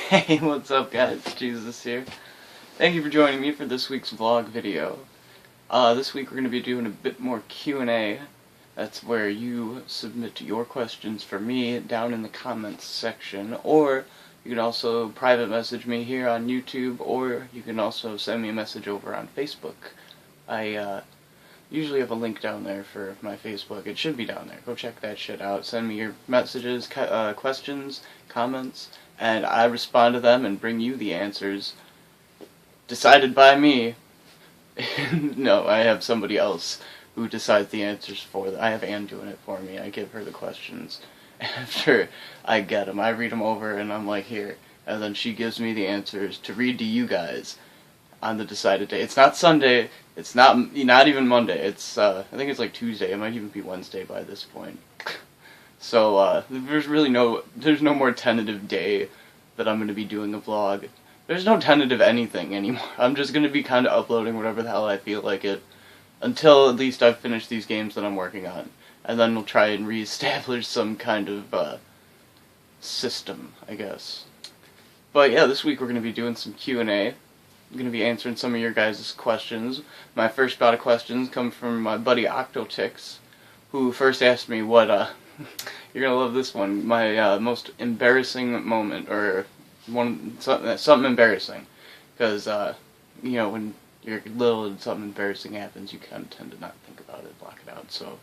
Hey, what's up guys? Jesus here. Thank you for joining me for this week's vlog video. This week we're going to be doing a bit more Q&A. That's where you submit your questions for me down in the comments section, or you can also private message me here on YouTube, or you can also send me a message over on Facebook. I usually have a link down there for my Facebook. It should be down there. Go check that shit out. Send me your messages, questions, comments, and I respond to them and bring you the answers. Decided by me. No, I have somebody else who decides the answers for them. I have Ann doing it for me. I give her the questions. After I get them, I read them over and I'm like, here. And then she gives me the answers to read to you guys on the decided day. It's not Sunday. It's not even Monday. It's I think it's like Tuesday. It might even be Wednesday by this point. So there's no more tentative day that I'm going to be doing a vlog. There's no tentative anything anymore. I'm just going to be kind of uploading whatever the hell I feel like it until at least I've finished these games that I'm working on, and then we'll try and reestablish some kind of system, I guess. But yeah, this week we're going to be doing some Q&A. I'm going to be answering some of your guys' questions. My first bout of questions come from my buddy Octotix, who first asked me what, you're going to love this one, my most embarrassing moment, or something embarrassing. Because, you know, when you're little and something embarrassing happens, you kind of tend to not think about it, block it out. So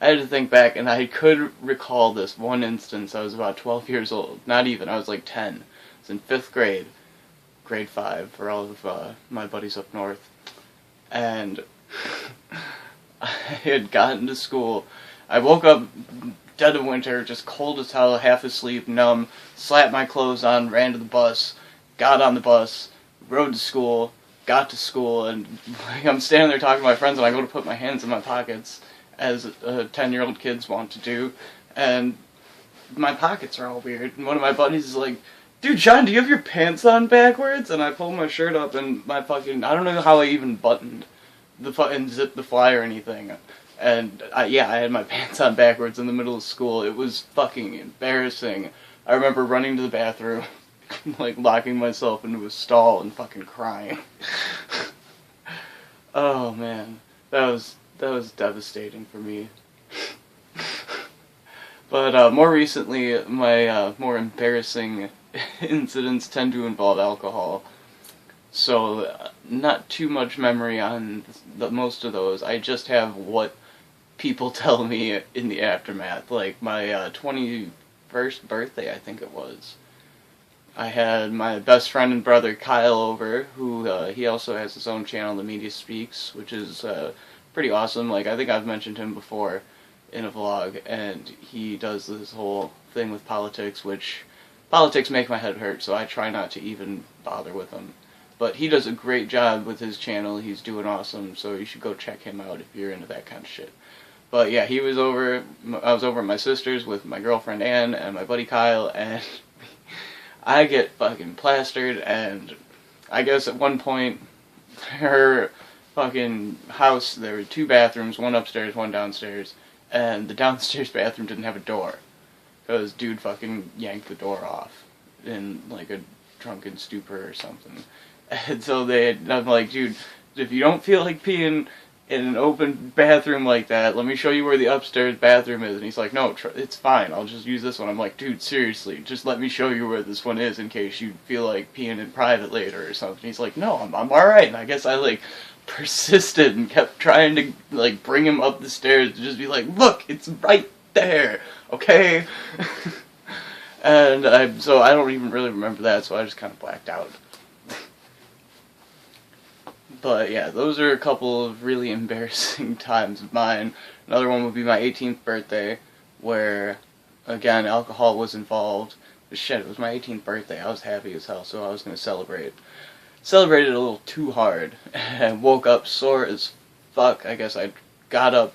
I had to think back, and I could recall this one instance. I was about 12 years old. Not even, I was like 10. I was in 5th grade. Grade 5 for all of my buddies up north, and I had gotten to school. I woke up dead of winter, just cold as hell, half asleep, numb, slapped my clothes on, ran to the bus, got on the bus, rode to school, got to school, and I'm standing there talking to my friends, and I go to put my hands in my pockets, as 10-year-old kids want to do, and my pockets are all weird, and one of my buddies is like, "Dude, John, do you have your pants on backwards?" And I pull my shirt up, and my fucking, I don't know how I even buttoned and zipped the fly or anything. And yeah, I had my pants on backwards in the middle of school. It was fucking embarrassing. I remember running to the bathroom, like locking myself into a stall and fucking crying. Oh man, that was devastating for me. But more recently, my more embarrassing incidents tend to involve alcohol, so not too much memory on most of those. I just have what people tell me in the aftermath. Like my 21st birthday, I think it was. I had my best friend and brother Kyle over, who he also has his own channel, The Media Speaks, which is pretty awesome. Like, I think I've mentioned him before in a vlog, and he does this whole thing with politics, which politics make my head hurt, so I try not to even bother with him. But he does a great job with his channel. He's doing awesome, so you should go check him out if you're into that kind of shit. But yeah, he was over, I was over at my sister's with my girlfriend Ann and my buddy Kyle, and I get fucking plastered, and I guess at one point, her fucking house, there were 2 bathrooms, one upstairs, one downstairs, and the downstairs bathroom didn't have a door. Because dude fucking yanked the door off in like a drunken stupor or something. And so I'm like, dude, if you don't feel like peeing in an open bathroom like that, let me show you where the upstairs bathroom is. And he's like, no, it's fine, I'll just use this one. I'm like, dude, seriously, just let me show you where this one is in case you feel like peeing in private later or something. He's like, no, I'm alright. And I guess I like persisted and kept trying to like bring him up the stairs to just be like, look, it's right there, okay? And so I don't even really remember that, so I just kind of blacked out. But yeah, those are a couple of really embarrassing times of mine. Another one would be my 18th birthday, where, again, alcohol was involved. Shit, it was my 18th birthday. I was happy as hell, so I was going to celebrate. Celebrated a little too hard, and woke up sore as fuck. I guess I got up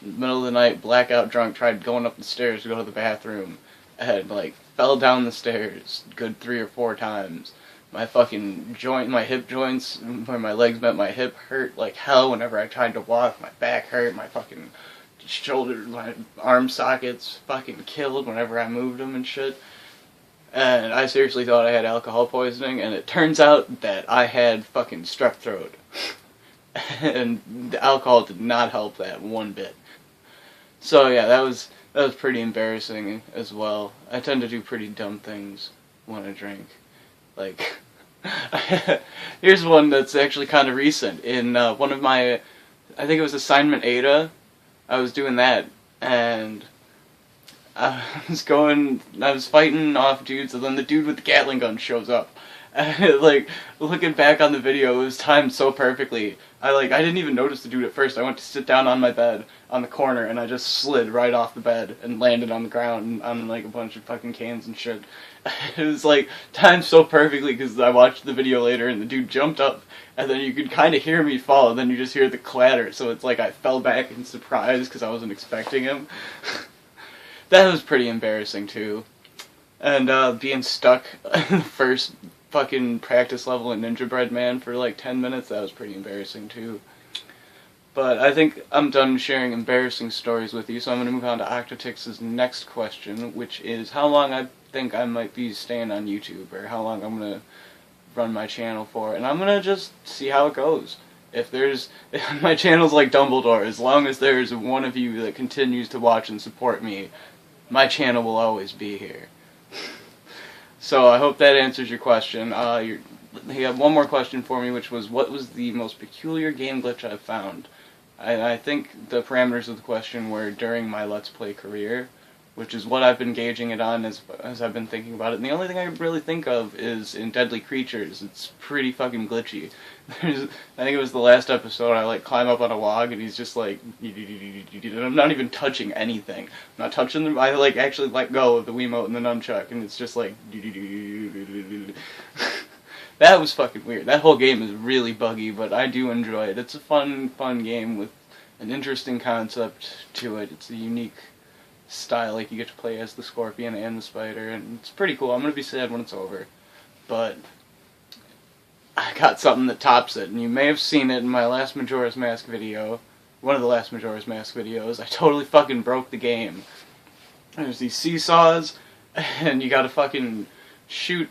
in the middle of the night, blackout drunk, tried going up the stairs to go to the bathroom, and like fell down the stairs good 3 or 4 times. My fucking my hip joints, where my legs met my hip, hurt like hell whenever I tried to walk. My back hurt, my fucking shoulder, my arm sockets fucking killed whenever I moved them and shit. and I seriously thought I had alcohol poisoning, and it turns out that I had fucking strep throat. And the alcohol did not help that one bit. So yeah, that was pretty embarrassing as well. I tend to do pretty dumb things when I drink. Like, here's one that's actually kind of recent. In one of my, I think it was assignment Ada, I was doing that, and I was fighting off dudes, and then the dude with the Gatling gun shows up. And, like, looking back on the video, it was timed so perfectly. I didn't even notice the dude at first. I went to sit down on my bed on the corner, and I just slid right off the bed and landed on the ground on, like, a bunch of fucking cans and shit. It was, like, timed so perfectly because I watched the video later, and the dude jumped up, and then you could kind of hear me fall, and then you just hear the clatter, so it's like I fell back in surprise because I wasn't expecting him. That was pretty embarrassing, too. And, being stuck in the first fucking practice level in Ninja Bread Man for like 10 minutes, that was pretty embarrassing too. But I think I'm done sharing embarrassing stories with you, so I'm going to move on to Octotix's next question, which is how long I think I might be staying on YouTube, or how long I'm going to run my channel for, and I'm going to just see how it goes. If my channel's like Dumbledore, as long as there's one of you that continues to watch and support me, my channel will always be here. So I hope that answers your question. He had one more question for me, which was, what was the most peculiar game glitch I've found? I think the parameters of the question were during my Let's Play career, which is what I've been gauging it on as I've been thinking about it. And the only thing I could really think of is in Deadly Creatures. It's pretty fucking glitchy. I think it was the last episode, I like climb up on a log and he's just like, and I'm not even touching anything. I'm not touching them. I like actually let go of the Wiimote and the nunchuck, and it's just like that was fucking weird. That whole game is really buggy, but I do enjoy it. It's a fun game with an interesting concept to it. It's a unique style, like you get to play as the scorpion and the spider, and it's pretty cool. I'm gonna be sad when it's over, but I got something that tops it, and you may have seen it in my last Majora's Mask video, one of the last Majora's Mask videos. I totally fucking broke the game. There's these seesaws, and you gotta fucking shoot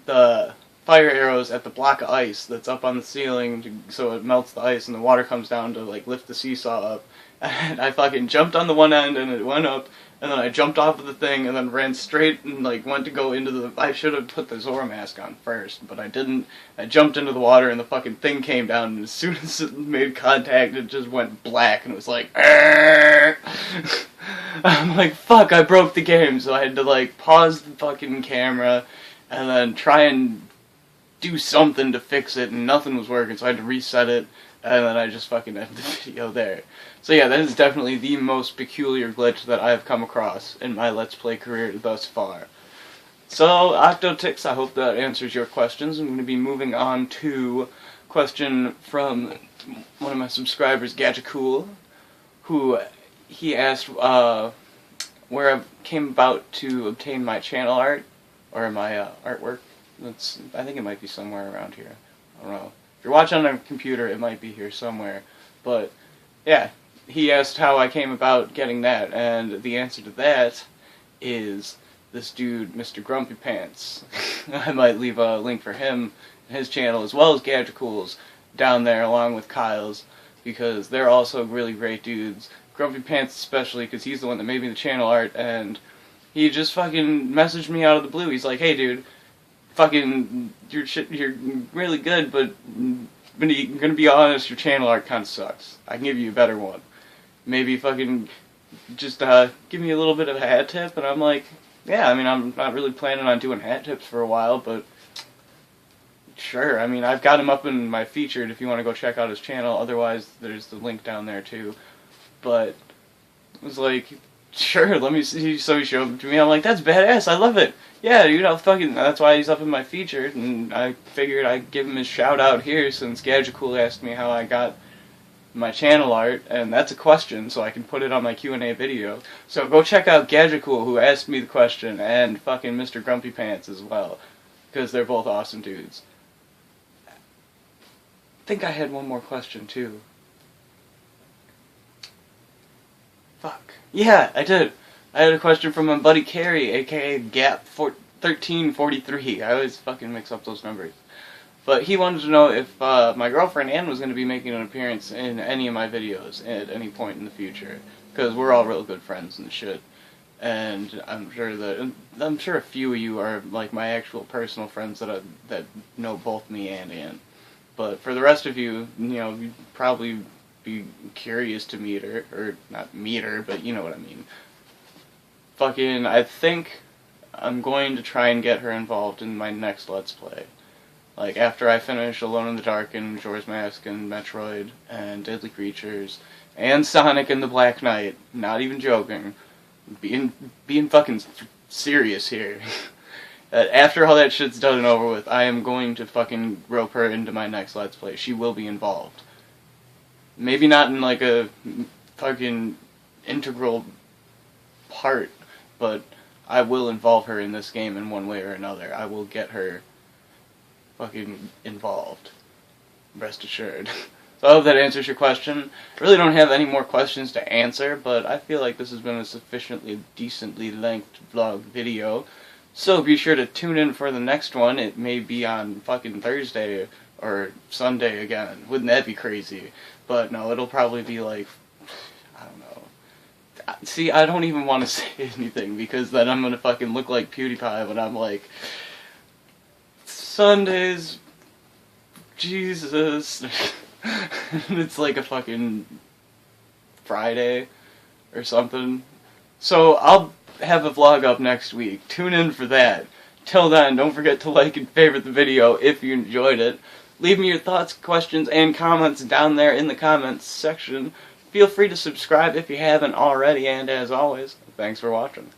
the fire arrows at the block of ice that's up on the ceiling so it melts the ice and the water comes down to like lift the seesaw up. And I fucking jumped on the one end and it went up, and then I jumped off of the thing and then ran straight and like went to go into the... I should have put the Zora mask on first, but I didn't. I jumped into the water and the fucking thing came down, and as soon as it made contact it just went black and it was like... I'm like, fuck, I broke the game, so I had to like pause the fucking camera and then try and do something to fix it, and nothing was working, so I had to reset it, and then I just fucking ended the video there. So yeah, that is definitely the most peculiar glitch that I have come across in my Let's Play career thus far. So, Octotix, I hope that answers your questions. I'm going to be moving on to a question from one of my subscribers, Gadgetcool, who he asked where I came about to obtain my channel art, or my artwork. I think it might be somewhere around here. I don't know. If you're watching on a computer, it might be here somewhere. But, yeah, he asked how I came about getting that, and the answer to that is this dude, Mr. Grumpy Pants. I might leave a link for him and his channel, as well as Gadgetcool's, down there, along with Kyle's, because they're also really great dudes. Grumpy Pants especially, because he's the one that made me the channel art, and he just fucking messaged me out of the blue. He's like, hey dude, fucking, you're really good, but I'm gonna be honest, your channel art kinda sucks. I can give you a better one. Maybe fucking just give me a little bit of a hat tip, and I'm like, yeah, I mean, I'm not really planning on doing hat tips for a while, but sure. I mean, I've got him up in my featured if you want to go check out his channel. Otherwise, there's the link down there too. But it was like, sure, let me see. So he showed it to me. I'm like, that's badass. I love it. Yeah, dude, that's why he's up in my featured, and I figured I'd give him his shout out here since Gadgetcool asked me how I got my channel art, and that's a question, so I can put it on my Q&A video. So go check out Gadgetcool, who asked me the question, and fucking Mr. Grumpy Pants as well, because they're both awesome dudes. I think I had one more question, too. Fuck. Yeah, I did. I had a question from my buddy Carrie, aka 1343. I always fucking mix up those numbers. But he wanted to know if my girlfriend Ann was going to be making an appearance in any of my videos at any point in the future, because we're all real good friends and shit. And I'm sure a few of you are like my actual personal friends that know both me and Ann. But for the rest of you, you'd probably be curious to meet her, or not meet her, but you know what I mean. Fucking, I think I'm going to try and get her involved in my next Let's Play. Like, after I finish Alone in the Dark and Majora's Mask and Metroid and Deadly Creatures and Sonic and the Black Knight, not even joking, being fucking serious here. After all that shit's done and over with, I am going to fucking rope her into my next Let's Play. She will be involved. Maybe not in like a fucking integral part, but I will involve her in this game in one way or another. I will get her fucking involved. Rest assured. So I hope that answers your question. I really don't have any more questions to answer, but I feel like this has been a sufficiently decently length vlog video. So be sure to tune in for the next one. It may be on fucking Thursday or Sunday again. Wouldn't that be crazy? But no, it'll probably be like, I don't know. See, I don't even want to say anything, because then I'm gonna fucking look like PewDiePie when I'm like, Sundays, Jesus. It's like a fucking Friday or something. So I'll have a vlog up next week. Tune in for that. Till then, don't forget to like and favorite the video if you enjoyed it. Leave me your thoughts, questions, and comments down there in the comments section. Feel free to subscribe if you haven't already, and as always, thanks for watching.